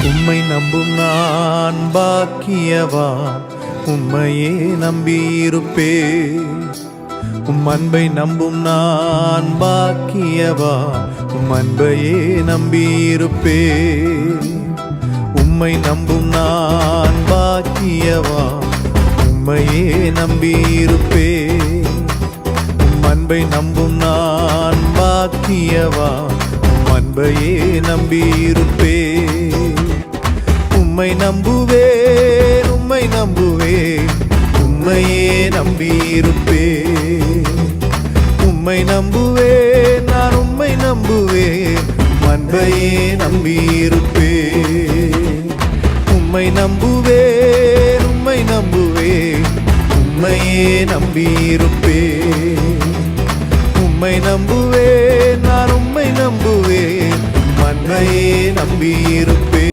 உம்மை நம்பும் நான் பாக்கியவான், உம்மையே நம்பியிருப்பேன். உம் அன்பை நம்பும் நான் பாக்கியவான், உம் அன்பையே நம்பியிருப்பேன். உம்மை நம்பும் நான் பாக்கியவான், உம்மையே நம்பியிருப்பேன். உம் அன்பை நம்பும் நான் பாக்கியவான், உம் அன்பையே நம்பியிருப்பேன். உம்மை நம்புவேன், உம்மை நம்புவேன், உம்மையே நம்பியிருப்பேன். உம்மை நம்புவேன், நான் உம்மை நம்புவேன், அன்பையே நம்பியிருப்பேன். உம்மை நம்புவேன், உம்மை நம்புவேன், உம்மையே நம்பியிருப்பேன். உம்மை நம்புவேன், நான் உம்மை நம்புவேன், அன்பையே நம்பியிருப்பேன்.